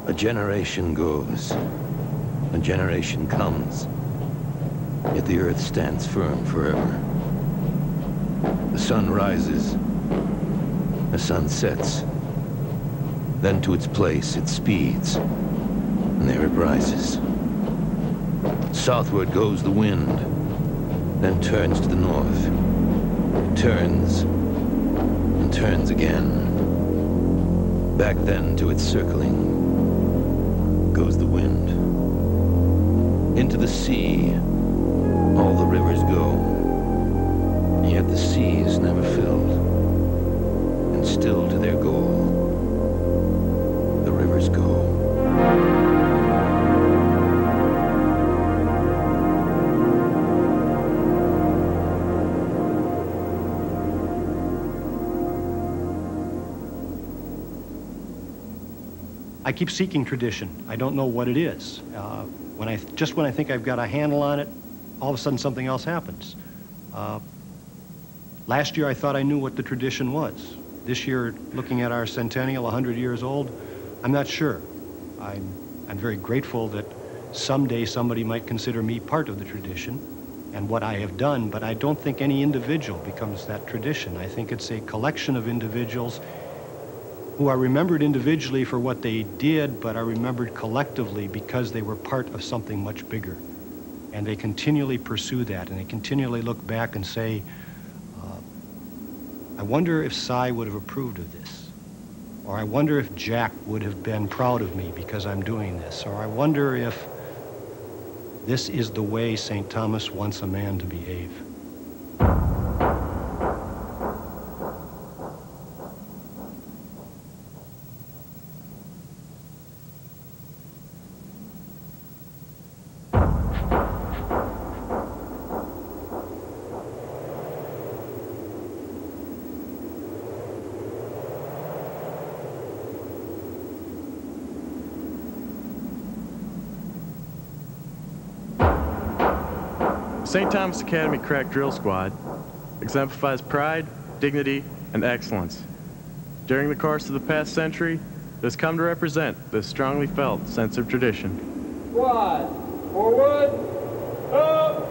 A generation goes, a generation comes, yet the earth stands firm forever. The sun rises, the sun sets, then to its place it speeds, and there it rises. Southward goes the wind, then turns to the north. It turns and turns again. Back then to its circling goes the wind. Into the sea, all the rivers go, and yet the sea is never filled, and still to their goal, the rivers go. I keep seeking tradition. I don't know what it is. When I think I've got a handle on it, all of a sudden something else happens. Last year I thought I knew what the tradition was. This year, looking at our centennial, 100 years old, I'm not sure. I'm very grateful that someday somebody might consider me part of the tradition and what I have done, but I don't think any individual becomes that tradition. I think it's a collection of individuals who are remembered individually for what they did, but are remembered collectively because they were part of something much bigger. And they continually pursue that, and they continually look back and say, I wonder if Cy would have approved of this. Or I wonder if Jack would have been proud of me because I'm doing this. Or I wonder if this is the way St. Thomas wants a man to behave. St. Thomas Academy Crack Drill Squad exemplifies pride, dignity, and excellence. During the course of the past century, it has come to represent this strongly felt sense of tradition. Squad, forward, up!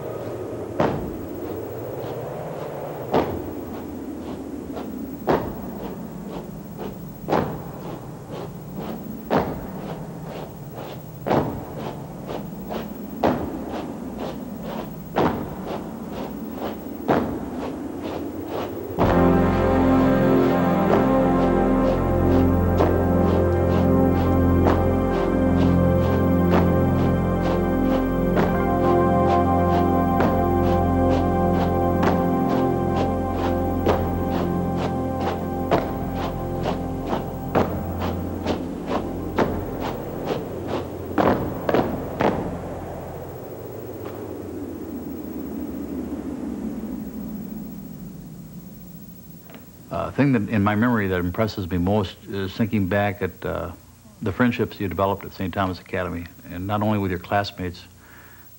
The thing that in my memory that impresses me most is thinking back at the friendships you developed at St. Thomas Academy, and not only with your classmates,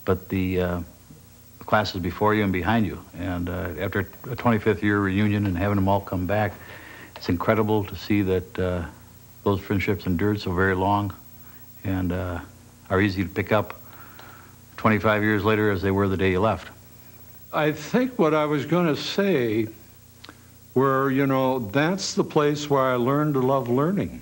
but the classes before you and behind you. And after a 25th year reunion and having them all come back, it's incredible to see that those friendships endured so very long and are easy to pick up 25 years later as they were the day you left. I think what I was going to say where, you know, that's the place where I learned to love learning.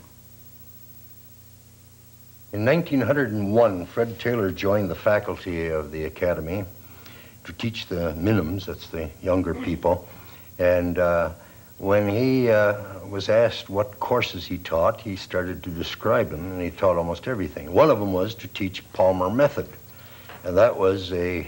In 1901, Fred Taylor joined the faculty of the academy to teach the minims, that's the younger people. And when he was asked what courses he taught, he started to describe them, and he taught almost everything. One of them was to teach Palmer method. And that was a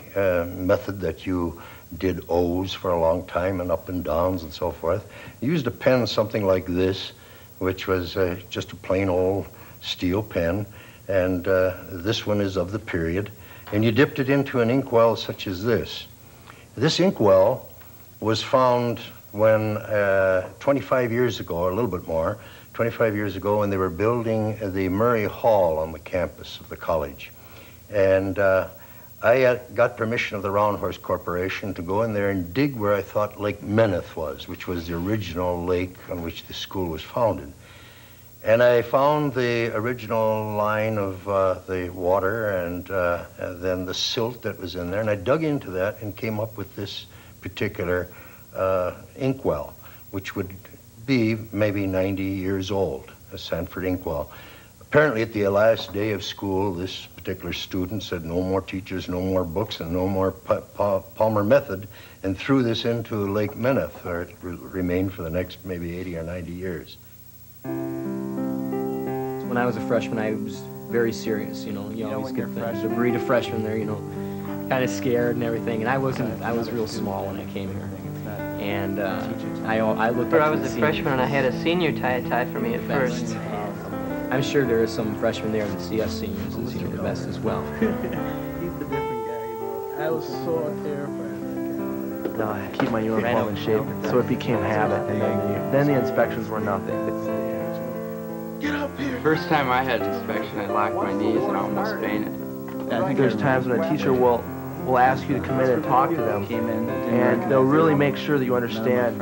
method that you did O's for a long time and up and downs and so forth. He used a pen something like this, which was just a plain old steel pen. And this one is of the period. And you dipped it into an inkwell such as this. This inkwell was found when 25 years ago, or a little bit more, 25 years ago, when they were building the Murray Hall on the campus of the college. And I got permission of the Round Horse Corporation to go in there and dig where I thought Lake Meneth was, which was the original lake on which the school was founded. And I found the original line of the water and then the silt that was in there, and I dug into that and came up with this particular inkwell, which would be maybe 90 years old, a Sanford inkwell. Apparently at the last day of school, this particular student said no more teachers, no more books, and no more Palmer method, and threw this into Lake Minneth, where it remained for the next maybe 80 or 90 years. When I was a freshman, I was very serious, you know. You always get the breed of freshmen there, you know, kind of scared and everything. And I was real small when I came here. And I looked I was a freshman and I had a senior tie for me at first. I'm sure there are some freshmen there that see us seniors as, you know, the best as well. He's the different guy, you know. I was so terrified. No, I keep my uniform in shape, so it became habit. And then the inspections were nothing. Get up here. First time I had inspection, I locked my knees and almost fainted. I think there's times when a teacher will ask you to come in and talk to them, and they'll really make sure that you understand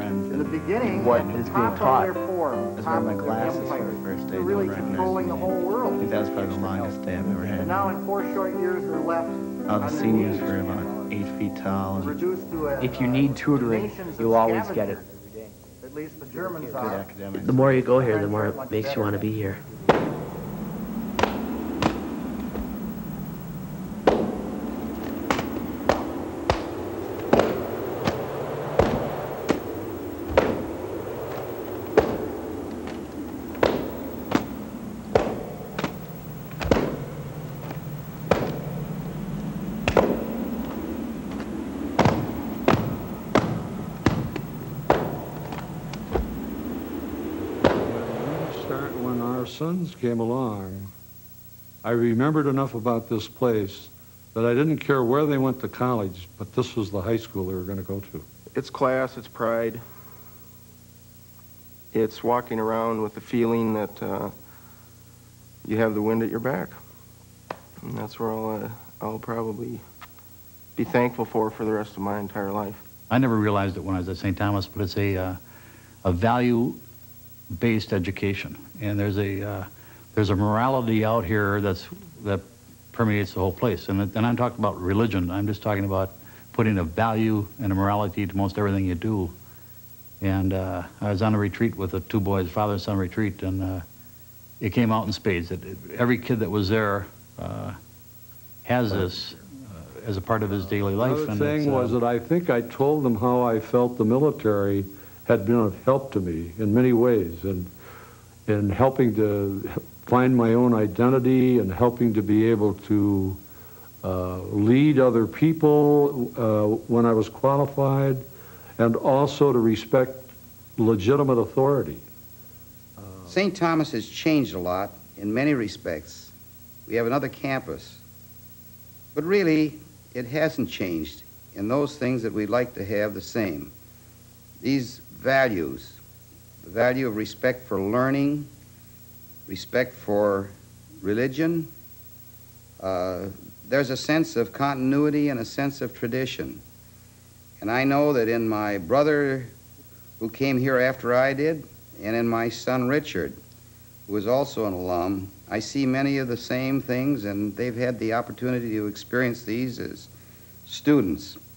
what is being taught. That's where my glasses for the first day. Really controlling the whole world. I think that was probably the longest day I've ever had. And now in 4 short years they're left. All the seniors were about 8 feet tall. And if you need tutoring, you'll always get it. At least the Germans are. The more you go here, the more it makes you want to be here. When our sons came along, I remembered enough about this place that I didn't care where they went to college, but this was the high school they were going to go to. It's class, it's pride. It's walking around with the feeling that you have the wind at your back. And that's where I'll probably be thankful for the rest of my entire life. I never realized it when I was at St. Thomas, but it's a value-based education. And there's a morality out here that permeates the whole place. And I'm talking about religion. I'm just talking about putting a value and a morality to most everything you do. And I was on a retreat with the 2 boys, father and son retreat, and it came out in spades. Every kid that was there has this as a part of his daily life. The thing was that I think I told them how I felt the military had been of help to me in many ways, and in helping to find my own identity and helping to be able to lead other people when I was qualified, and also to respect legitimate authority. St. Thomas has changed a lot in many respects. We have another campus. But really, it hasn't changed in those things that we'd like to have the same. These values, the value of respect for learning, respect for religion, there's a sense of continuity and a sense of tradition. And I know that in my brother who came here after I did, and in my son Richard, who is also an alum, I see many of the same things, and they've had the opportunity to experience these as students.